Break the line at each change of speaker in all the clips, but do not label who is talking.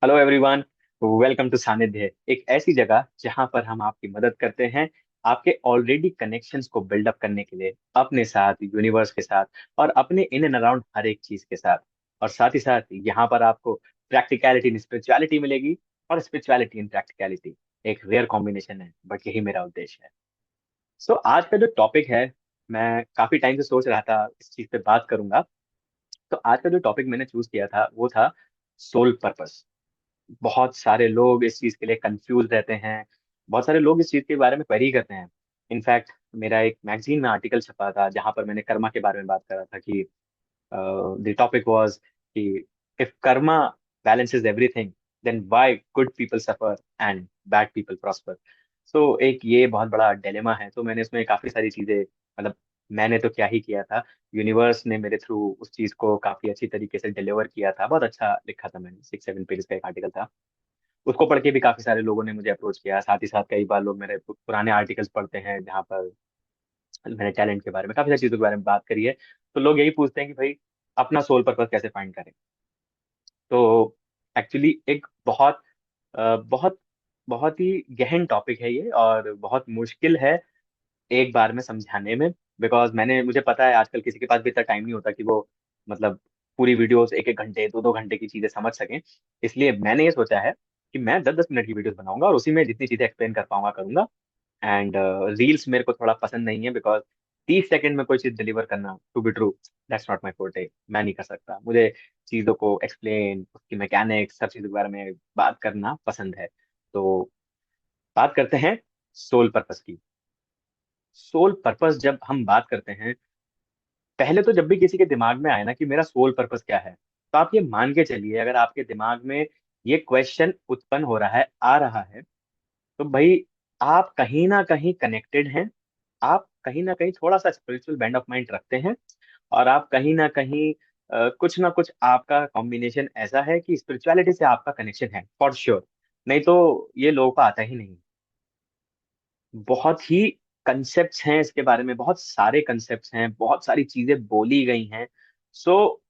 Hello everyone. Welcome to सानिध्य, एक ऐसी जगह जहां पर हम आपकी मदद करते हैं आपके ऑलरेडी कनेक्शंस को बिल्डअप करने के लिए, अपने साथ, यूनिवर्स के साथ और अपने इन एंड अराउंड हर एक चीज के साथ। और साथ ही साथ यहाँ पर आपको प्रैक्टिकलिटी इन स्पिरिचुअलिटी मिलेगी और स्पिरिचुअलिटी इन प्रैक्टिकलिटी। एक रेयर कॉम्बिनेशन है, बट यही मेरा उद्देश्य है। सो आज का जो टॉपिक है, मैं काफी टाइम से सोच रहा था इस चीज पे बात करूंगा। तो आज का जो टॉपिक मैंने चूज किया था वो था सोल पर्पस। बहुत सारे लोग इस चीज के लिए कंफ्यूज रहते हैं। बहुत सारे लोग इस चीज के बारे में क्वेरी करते हैं। इनफैक्ट मेरा एक मैगजीन में आर्टिकल छपा था जहां पर मैंने कर्मा के बारे में बात करा था कि द टॉपिक वाज कि if Karma balances everything, then why good people suffer and bad people prosper। सो एक ये बहुत बड़ा डिलेमा है। तो मैंने इसमें काफी सारी चीजें, मतलब मैंने तो क्या ही किया था, यूनिवर्स ने मेरे थ्रू उस चीज को काफी अच्छी तरीके से डिलीवर किया था। बहुत अच्छा लिखा था मैंने, 6-7 पेज का एक आर्टिकल था। उसको पढ़ के भी काफी सारे लोगों ने मुझे अप्रोच किया। साथ ही साथ कई बार लोग मेरे पुराने आर्टिकल्स पढ़ते हैं जहाँ पर मैंने टैलेंट के बारे में, काफी सारी चीजों के बारे में बात करी है। तो लोग यही पूछते हैं कि भाई अपना सोल पर्पस कैसे फाइंड करें। तो एक्चुअली एक बहुत बहुत बहुत ही गहन टॉपिक है ये, और बहुत मुश्किल है एक बार में समझाने में। बिकॉज मुझे पता है आजकल किसी के पास भी इतना टाइम नहीं होता कि वो, मतलब पूरी वीडियोस 1-1 घंटे 2-2 घंटे की चीजें समझ सकें। इसलिए मैंने ये सोचा है कि मैं 10-10 मिनट की वीडियोस बनाऊंगा और उसी में जितनी चीजें एक्सप्लेन कर पाऊंगा करूंगा। एंड रील्स मेरे को थोड़ा पसंद नहीं है, बिकॉज 30 सेकंड में कोई चीज डिलीवर करना, to be true, that's not my forte. मैं नहीं कर सकता। मुझे चीजों को एक्सप्लेन, उसकी मैकेनिक्स, सब चीजों के बारे में बात करना पसंद है। तो बात करते हैं सोल पर्पस की। सोल पर्पस जब हम बात करते हैं, पहले तो जब भी किसी के दिमाग में आए ना कि मेरा सोल पर्पस क्या है, तो आप ये मान के चलिए, अगर आपके दिमाग में ये क्वेश्चन उत्पन्न हो रहा है, आ रहा है, तो भाई आप कहीं ना कहीं कनेक्टेड हैं। आप कहीं ना कहीं थोड़ा सा स्पिरिचुअल बैंड ऑफ माइंड रखते हैं। और आप कहीं ना कहीं कुछ ना कुछ आपका कॉम्बिनेशन ऐसा है कि स्पिरिचुअलिटी से आपका कनेक्शन है फॉर श्योर। नहीं तो ये लोगों को आता ही नहीं। बहुत ही कंसेप्ट्स हैं इसके बारे में, बहुत सारे कंसेप्ट्स हैं, बहुत सारी चीजें बोली गई हैं। सो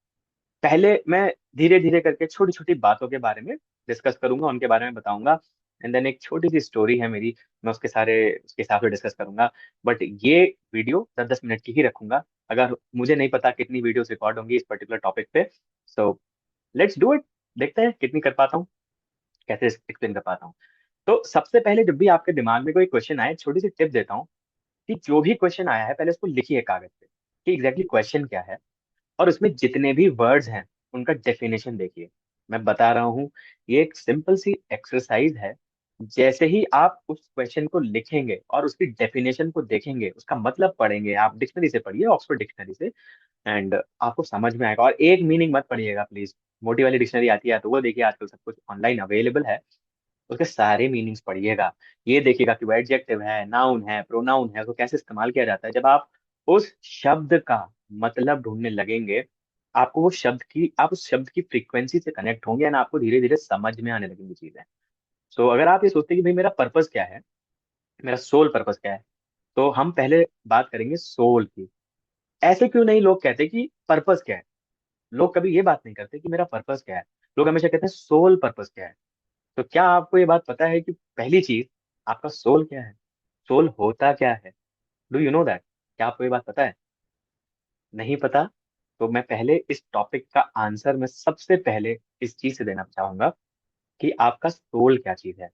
पहले मैं धीरे धीरे करके छोटी छोटी बातों के बारे में डिस्कस करूंगा, उनके बारे में बताऊंगा। एंड देन एक छोटी सी स्टोरी है मेरी, मैं उसके हिसाब से डिस्कस करूंगा। बट ये वीडियो 10-10 मिनट की ही रखूंगा। अगर मुझे नहीं पता कितनी वीडियोस रिकॉर्ड होंगी इस पर्टिकुलर टॉपिक पे। So let's do it. देखते हैं कितनी कर पाता हूँ, कैसे एक्सप्लेन कर पाता हूँ। तो सबसे पहले जब भी आपके दिमाग में कोई क्वेश्चन आए, छोटी सी टिप देता हूँ कि जो भी क्वेश्चन आया है पहले उसको लिखिए कागज पे कि एग्जैक्टली क्वेश्चन क्या है। और उसमें जितने भी वर्ड्स हैं उनका डेफिनेशन देखिए। मैं बता रहा हूँ, ये एक सिंपल सी एक्सरसाइज है। जैसे ही आप उस क्वेश्चन को लिखेंगे और उसकी डेफिनेशन को देखेंगे, उसका मतलब पढ़ेंगे, आप डिक्शनरी से पढ़िए, ऑक्सफोर्ड डिक्शनरी से। एंड आपको समझ में आएगा। और एक मीनिंग मत पढ़िएगा प्लीज। मोटी वाली डिक्शनरी आती है तो वो देखिए, आजकल सब कुछ ऑनलाइन अवेलेबल है। उसके सारे मीनिंग्स पढ़िएगा। ये देखिएगा कि वो एडजेक्टिव है, नाउन है, प्रोनाउन है, उसको कैसे इस्तेमाल किया जाता है। जब आप उस शब्द का मतलब ढूंढने लगेंगे, आप उस शब्द की फ्रीक्वेंसी से कनेक्ट होंगे ना, आपको धीरे धीरे समझ में आने लगेंगी चीजें। सो अगर आप ये सोचते हैं कि भाई मेरा पर्पस क्या है, मेरा सोल पर्पस क्या है, तो हम पहले बात करेंगे सोल की। ऐसे क्यों नहीं लोग कहते कि पर्पस क्या है। लोग कभी ये बात नहीं करते कि मेरा पर्पस क्या है। लोग हमेशा कहते हैं सोल पर्पस क्या है। तो क्या आपको ये बात पता है कि पहली चीज, आपका सोल क्या है, सोल होता क्या है। Do you know that? क्या आपको ये बात पता है? नहीं पता? तो मैं पहले इस टॉपिक का आंसर मैं सबसे पहले इस चीज से देना चाहूंगा कि आपका सोल क्या चीज है।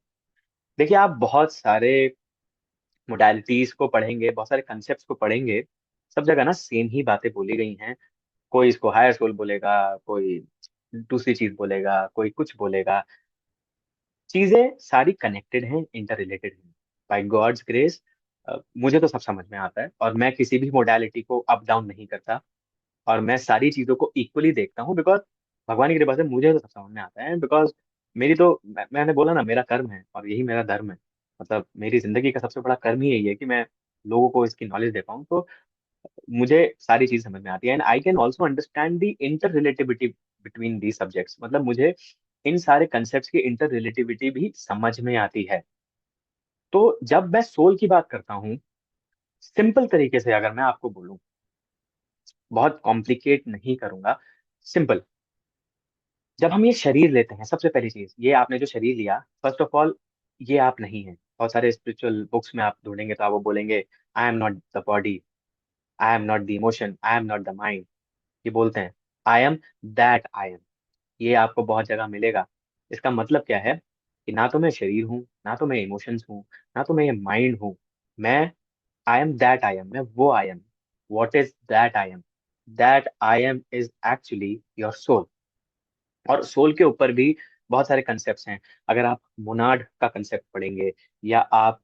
देखिए, आप बहुत सारे मोडालिटीज को पढ़ेंगे, बहुत सारे कंसेप्ट को पढ़ेंगे, सब जगह ना सेम ही बातें बोली गई हैं। कोई इसको हायर सोल बोलेगा, कोई दूसरी चीज बोलेगा, कोई कुछ बोलेगा। चीजें सारी कनेक्टेड हैं, इंटर रिलेटेड हैं। बाय गॉड्स ग्रेस मुझे तो सब समझ में आता है, और मैं किसी भी मोडालिटी को अप डाउन नहीं करता। और मैं सारी चीजों को इक्वली देखता हूँ, बिकॉज भगवान की कृपा से मुझे तो सब समझ में आता है। बिकॉज मैंने बोला ना, मेरा कर्म है और यही मेरा धर्म है। मतलब मेरी जिंदगी का सबसे बड़ा कर्म ही यही है कि मैं लोगों को इसकी नॉलेज दे पाऊँ। तो मुझे सारी चीज समझ में आती है। And I can also understand the inter relativity between the subjects. मतलब मुझे इन सारे कंसेप्ट की इंटर रिलेटिविटी भी समझ में आती है। तो जब मैं सोल की बात करता हूँ, सिंपल तरीके से अगर मैं आपको बोलूं, बहुत कॉम्प्लिकेट नहीं करूंगा, सिंपल। जब हम ये शरीर लेते हैं, सबसे पहली चीज, ये आपने जो शरीर लिया, फर्स्ट ऑफ ऑल ये आप नहीं है। बहुत सारे स्पिरिचुअल बुक्स में आप ढूंढेंगे तो आप वो बोलेंगे, I am not the body, I am not the emotion, I am not the mind. ये बोलते हैं, आई एम दैट आई एम। ये आपको बहुत जगह मिलेगा। इसका मतलब क्या है कि ना तो मैं शरीर हूँ, ना तो मैं इमोशंस हूँ, ना तो मैं ये माइंड हूँ। मैं I am that I am, मैं वो I am. What is that I am? That I am is actually your soul. और सोल के ऊपर भी बहुत सारे कंसेप्ट हैं। अगर आप मोनाड का कंसेप्ट पढ़ेंगे, या आप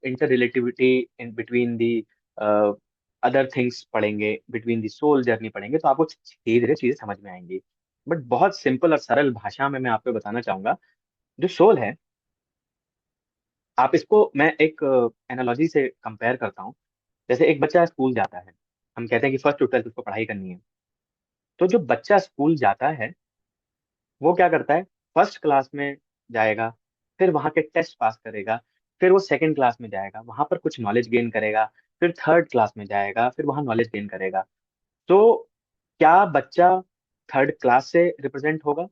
inter relativity in between the other things पढ़ेंगे, बिटवीन दी सोल जर्नी पढ़ेंगे, तो आपको धीरे धीरे चीजें समझ में आएंगी। बट बहुत सिंपल और सरल भाषा में मैं आपको बताना चाहूंगा, जो सोल है, आप इसको मैं एक एनालॉजी से कंपेयर करता हूँ। जैसे एक बच्चा स्कूल जाता है, हम कहते हैं कि फर्स्ट टू ट्वेल्थ उसको पढ़ाई करनी है। तो जो बच्चा स्कूल जाता है, वो क्या करता है, फर्स्ट क्लास में जाएगा, फिर वहां के टेस्ट पास करेगा, फिर वो सेकंड क्लास में जाएगा, वहां पर कुछ नॉलेज गेन करेगा, फिर थर्ड क्लास में जाएगा, फिर वहां नॉलेज गेन करेगा। तो क्या बच्चा थर्ड क्लास से रिप्रेजेंट होगा?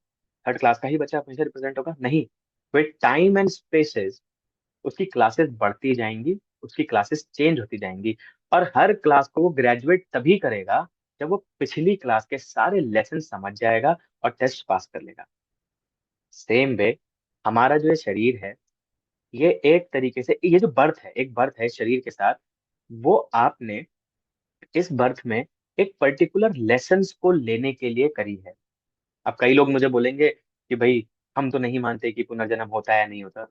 थर्ड क्लास का ही बच्चा हमेशा रिप्रेजेंट होगा? नहीं। विद टाइम एंड स्पेसेस उसकी क्लासेस बढ़ती जाएंगी, उसकी क्लासेस चेंज होती जाएंगी, और हर क्लास को वो ग्रेजुएट तभी करेगा जब वो पिछली क्लास के सारे लेसन समझ जाएगा और टेस्ट पास कर लेगा। सेम वे, हमारा जो ये शरीर है, ये एक तरीके से, ये जो बर्थ है, एक बर्थ है शरीर के साथ, वो आपने इस बर्थ में एक पर्टिकुलर लेसन्स को लेने के लिए करी है। अब कई लोग मुझे बोलेंगे कि भाई, हम तो नहीं मानते कि पुनर्जन्म होता है या नहीं होता।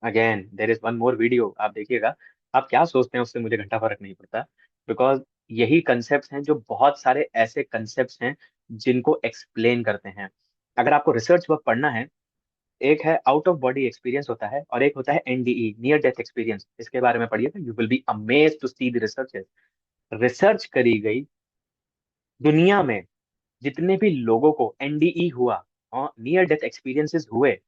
Again there is one more video, आप देखिएगा। आप क्या सोचते हैं उससे मुझे घंटा फर्क नहीं पड़ता। बिकॉज यही कंसेप्ट हैं, जो बहुत सारे ऐसे कंसेप्ट हैं जिनको एक्सप्लेन करते हैं। अगर आपको रिसर्च वर्क पढ़ना है, एक है आउट ऑफ बॉडी एक्सपीरियंस होता है, और एक होता है एनडीई, नियर डेथ एक्सपीरियंस। इसके बारे में पढ़िएगा, you will be amazed to see the researches. Research करी गई दुनिया में, जितने भी लोगों को एनडीई हुआ और नियर डेथ एक्सपीरियंसेस हुए,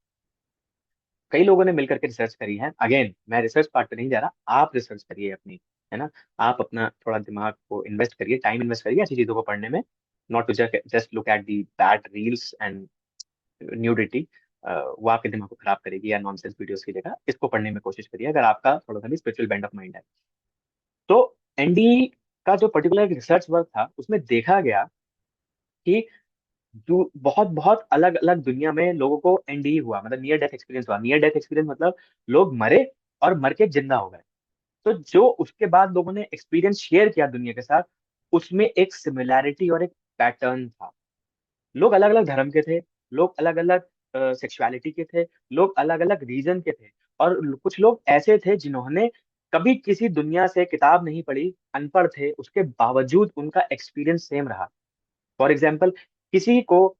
कई लोगों ने मिलकर के रिसर्च करी है। अगेन मैं रिसर्च पार्ट पे नहीं जा रहा, आप रिसर्च करिए अपनी, है ना। आप अपना थोड़ा दिमाग को इन्वेस्ट करिए, टाइम इन्वेस्ट करिए अच्छी चीजों को पढ़ने में। Not to just look at the bad reels and nudity. वो आपके दिमाग को खराब करेगी, या नॉनसेंस वीडियोस की जगह इसको पढ़ने में कोशिश करिए, अगर आपका थोड़ा सा भी स्पिरिचुअल बेंड ऑफ माइंड है। तो एनडी का जो पर्टिकुलर रिसर्च वर्क था, उसमें देखा गया कि जो बहुत बहुत अलग अलग दुनिया में लोगों को एनडी हुआ, मतलब नियर डेथ एक्सपीरियंस हुआ। नियर डेथ एक्सपीरियंस मतलब लोग मरे और मर के जिंदा हो गए। तो जो उसके बाद लोगों ने एक्सपीरियंस शेयर किया दुनिया के साथ, उसमें एक सिमिलैरिटी और एक पैटर्न था। लोग अलग अलग धर्म के थे, लोग अलग अलग सेक्सुअलिटी के थे, लोग अलग अलग रीजन के थे, और कुछ लोग ऐसे थे जिन्होंने कभी किसी दुनिया से किताब नहीं पढ़ी, अनपढ़ थे, उसके बावजूद उनका एक्सपीरियंस सेम रहा। फॉर एग्जाम्पल, किसी को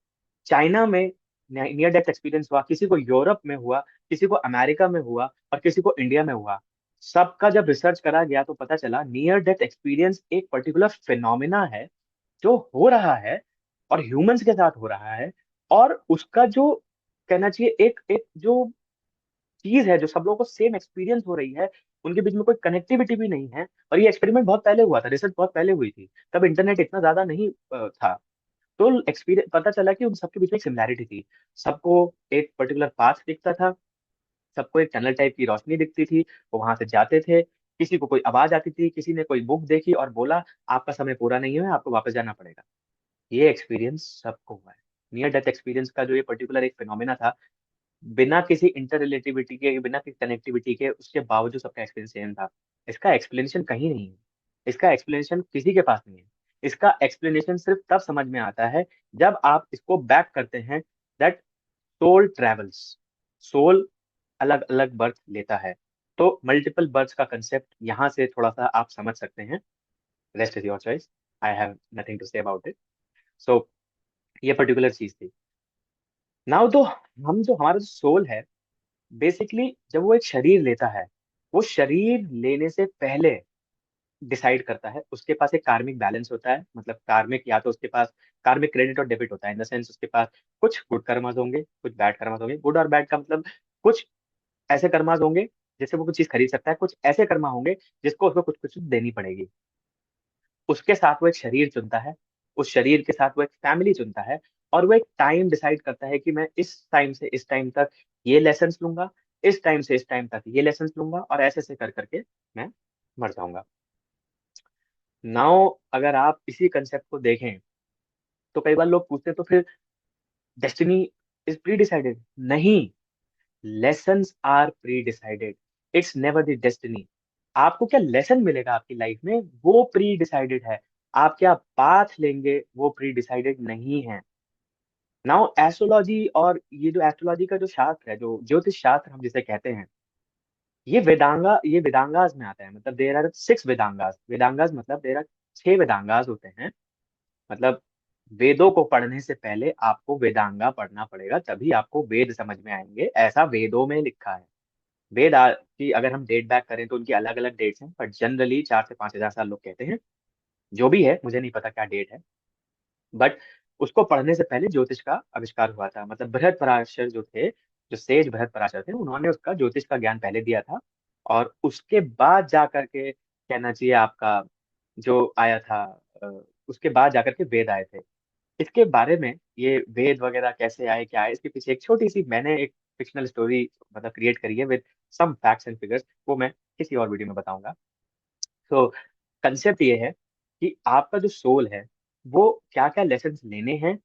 चाइना में नियर डेथ एक्सपीरियंस हुआ, किसी को यूरोप में हुआ, किसी को अमेरिका में हुआ, और किसी को इंडिया में हुआ। सबका जब रिसर्च करा गया तो पता चला नियर डेथ एक्सपीरियंस एक पर्टिकुलर फिनोमिना है जो हो रहा है, और ह्यूमंस के साथ हो रहा है। और उसका जो कहना चाहिए, एक एक जो चीज है, जो सब लोगों को सेम एक्सपीरियंस हो रही है, उनके बीच में कोई कनेक्टिविटी भी नहीं है। और ये एक्सपेरिमेंट बहुत पहले हुआ था, रिसर्च बहुत पहले हुई थी, तब इंटरनेट इतना ज्यादा नहीं था। तो एक्सपीरियंस पता चला कि उन सबके बीच में एक सिमिलैरिटी थी। सबको एक पर्टिकुलर पाथ दिखता था, सबको एक टनल टाइप की रोशनी दिखती थी, वो वहां से जाते थे। किसी को कोई आवाज आती थी, किसी ने कोई बुक देखी और बोला, आपका समय पूरा नहीं हुआ है, आपको वापस जाना पड़ेगा। ये एक्सपीरियंस सबको हुआ है। नियर डेथ एक्सपीरियंस का जो ये पर्टिकुलर एक फिनोमेना था, बिना किसी इंटर रिलेटिविटी के, बिना किसी कनेक्टिविटी के, उसके बावजूद सबका एक्सपीरियंस सेम था। इसका एक्सप्लेनेशन कहीं नहीं है, इसका एक्सप्लेनेशन किसी के पास नहीं है। इसका एक्सप्लेनेशन सिर्फ तब समझ में आता है जब आप इसको बैक करते हैं, दैट सोल ट्रेवल्स। सोल अलग अलग बर्थ लेता है। तो मल्टीपल बर्थ का कंसेप्ट यहाँ से थोड़ा सा आप समझ सकते हैं। Rest is your choice, I have nothing to say about it. So ये पर्टिकुलर चीज थी। नाउ तो हम जो हमारा जो सोल है, बेसिकली जब वो एक शरीर लेता है, वो शरीर लेने से पहले डिसाइड करता है, उसके पास एक कार्मिक बैलेंस होता है। मतलब कार्मिक, या तो उसके पास कार्मिक क्रेडिट और डेबिट होता है, इन द सेंस उसके पास कुछ गुड कर्मास होंगे, कुछ बैड कर्मास होंगे। गुड और बैड का मतलब, कुछ ऐसे कर्मास होंगे जिससे वो कुछ चीज खरीद सकता है, कुछ ऐसे कर्मा होंगे जिसको उसको कुछ कुछ देनी पड़ेगी। उसके साथ वो एक शरीर चुनता है, उस शरीर के साथ वो एक फैमिली चुनता है, और वो एक टाइम डिसाइड करता है कि मैं इस टाइम से इस टाइम तक ये लेसन्स लूंगा, इस टाइम से इस टाइम तक ये लेसन्स लूंगा, और ऐसे ऐसे कर करके मैं मर जाऊंगा। नाउ अगर आप इसी कंसेप्ट को देखें, तो कई बार लोग पूछते हैं तो फिर डेस्टिनी इज प्री डिसाइडेड? नहीं, lessons are pre decided, it's never the destiny. आपको क्या लेसन मिलेगा आपकी लाइफ में, वो प्री डिसाइडेड है। आप क्या पाथ लेंगे, वो प्री डिसाइडेड नहीं है। नाउ एस्ट्रोलॉजी, और ये जो एस्ट्रोलॉजी का जो शास्त्र है, जो ज्योतिष शास्त्र हम जिसे कहते हैं, ये वेदांगास में आता है। मतलब देर आर 6 वेदांगास। वेदांगास मतलब देर आर 6 वेदांगास होते हैं। मतलब वेदों को पढ़ने से पहले आपको वेदांगा पढ़ना पड़ेगा, तभी आपको वेद समझ में आएंगे, ऐसा वेदों में लिखा है। की अगर हम डेट बैक करें तो उनकी अलग अलग डेट्स हैं, बट जनरली 4 से 5 हजार साल लोग कहते हैं। जो भी है, मुझे नहीं पता क्या डेट है, बट उसको पढ़ने से पहले ज्योतिष का आविष्कार हुआ था। मतलब बृहद पराशर जो थे, जो सेज बृहद पराशर थे, उन्होंने उसका ज्योतिष का ज्ञान पहले दिया था, और उसके बाद जा करके कहना चाहिए आपका जो आया था, अ, उसके बाद जाकर के वेद आए थे। इसके बारे में, ये वेद वगैरह कैसे आए, क्या आए, इसके पीछे एक छोटी सी मैंने एक फिक्शनल स्टोरी मतलब क्रिएट करी है with some facts and figures, वो मैं किसी और वीडियो में बताऊंगा। तो कंसेप्ट ये है कि आपका जो सोल है, वो क्या क्या लेसन लेने हैं,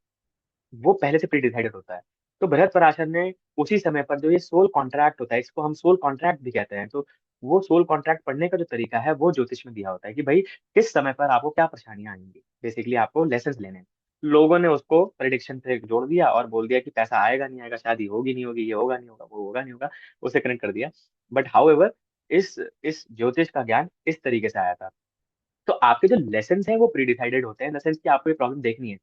वो पहले से प्री डिसाइडेड होता है। तो बृहद पराशर ने उसी समय पर, जो ये सोल कॉन्ट्रैक्ट होता है, इसको हम सोल कॉन्ट्रैक्ट भी कहते हैं, तो वो सोल कॉन्ट्रैक्ट पढ़ने का जो तरीका है, वो ज्योतिष में दिया होता है कि भाई किस समय पर आपको क्या परेशानियां आएंगी, बेसिकली आपको लेसन लेने हैं। लोगों ने उसको प्रेडिक्शन से जोड़ दिया और बोल दिया कि पैसा आएगा नहीं आएगा, शादी होगी नहीं होगी, ये होगा नहीं होगा, वो होगा नहीं होगा, उसे कनेक्ट कर दिया। बट हाउ इस ज्योतिष का ज्ञान इस तरीके से आया था। तो आपके जो लेसन हैं वो प्री डिसाइडेड होते हैं, इन द सेंस कि आपको ये प्रॉब्लम देखनी है।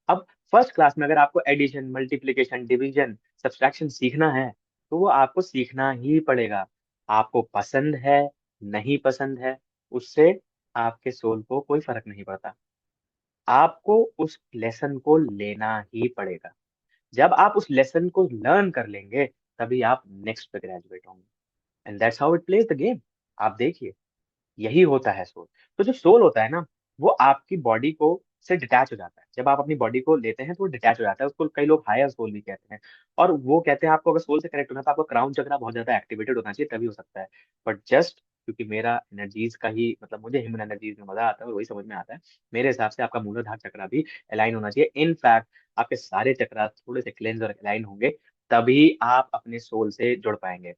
अब फर्स्ट क्लास में अगर आपको एडिशन, मल्टीप्लीकेशन, डिवीजन, सब्सट्रैक्शन सीखना है, तो वो आपको सीखना ही पड़ेगा। आपको पसंद है, नहीं पसंद है, उससे आपके सोल को कोई फर्क नहीं पड़ता। आपको उस लेसन को लेना ही पड़ेगा। जब आप उस लेसन को लर्न कर लेंगे, तभी आप नेक्स्ट पे ग्रेजुएट होंगे। And that's how it plays the game. आप देखिए, यही होता है सोल। तो जो सोल होता है ना, वो आपकी बॉडी को से डिटैच हो जाता है। जब आप अपनी बॉडी को लेते हैं तो वो डिटैच हो जाता है, उसको कई लोग हायर सोल भी कहते हैं। और वो कहते हैं आपको अगर सोल से कनेक्ट होना है तो आपको क्राउन चक्रा बहुत ज्यादा एक्टिवेटेड होना चाहिए, तभी हो सकता है। बट जस्ट क्योंकि मेरा एनर्जीज का ही मतलब, मुझे ह्यूमन एनर्जीज में मजा आता है, वही समझ में आता है, मेरे हिसाब से आपका मूलाधार चक्रा भी अलाइन होना चाहिए। इनफैक्ट आपके सारे चक्रा थोड़े से क्लेंज और अलाइन होंगे, तभी आप अपने सोल से जुड़ पाएंगे।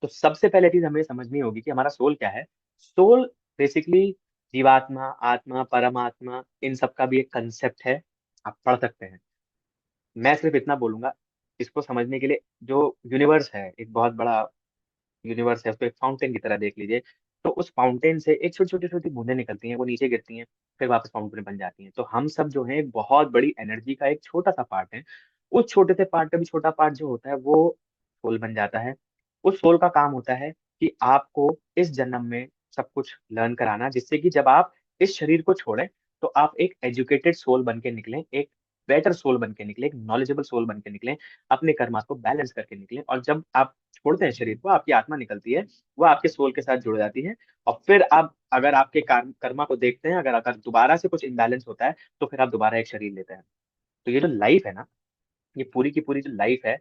तो सबसे पहले चीज हमें समझनी होगी कि हमारा सोल क्या है। सोल बेसिकली जीवात्मा, आत्मा, परमात्मा, इन सब का भी एक कंसेप्ट है। आप पढ़ सकते हैं। मैं सिर्फ इतना बोलूंगा इसको समझने के लिए। जो यूनिवर्स है, एक बहुत बड़ा यूनिवर्स है, उसको एक फाउंटेन की तरह देख लीजिए। तो उस फाउंटेन से एक छोटी छोटी छोटी बूंदें निकलती हैं, वो नीचे गिरती हैं, फिर वापस फाउंटेन बन जाती हैं। तो हम सब जो है, एक बहुत बड़ी एनर्जी का एक छोटा सा पार्ट है। उस छोटे से पार्ट का भी छोटा पार्ट जो होता है, वो सोल बन जाता है। उस सोल का काम होता है कि आपको इस जन्म में सब कुछ लर्न कराना, जिससे कि जब आप इस शरीर को छोड़ें, तो आप एक एजुकेटेड सोल बन के निकलें, एक बेटर सोल बन के निकले, एक नॉलेजेबल सोल बन के निकले, अपने कर्मा को बैलेंस करके निकले। और जब आप छोड़ते हैं शरीर को, आपकी आत्मा निकलती है, वो आपके सोल के साथ जुड़ जाती है। और फिर आप अगर आपके कर्मा को देखते हैं, अगर अगर दोबारा से कुछ इम्बैलेंस होता है, तो फिर आप दोबारा एक शरीर लेते हैं। तो ये जो लाइफ है ना, ये पूरी की पूरी जो लाइफ है,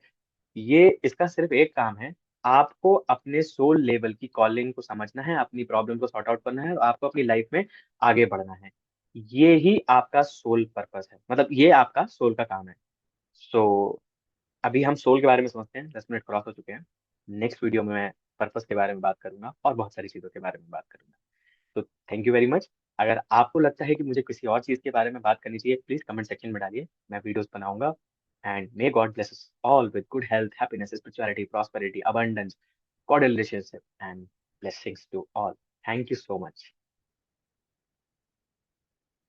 ये इसका सिर्फ एक काम है। आपको अपने सोल लेवल की कॉलिंग को समझना है, अपनी प्रॉब्लम को सॉर्ट आउट करना है, और आपको अपनी लाइफ में आगे बढ़ना है। ये ही आपका सोल पर्पस है, मतलब ये आपका सोल का काम है। सो अभी हम सोल के बारे में समझते हैं, 10 मिनट क्रॉस हो चुके हैं। नेक्स्ट वीडियो में मैं पर्पस के बारे में बात करूंगा और बहुत सारी चीजों के बारे में बात करूंगा। तो थैंक यू वेरी मच। अगर आपको लगता है कि मुझे किसी और चीज के बारे में बात करनी चाहिए, प्लीज कमेंट सेक्शन में डालिए, मैं वीडियोस बनाऊंगा। And may God bless us all with good health, happiness, spirituality, prosperity, abundance, cordial relationship, and blessings to all. Thank you so much.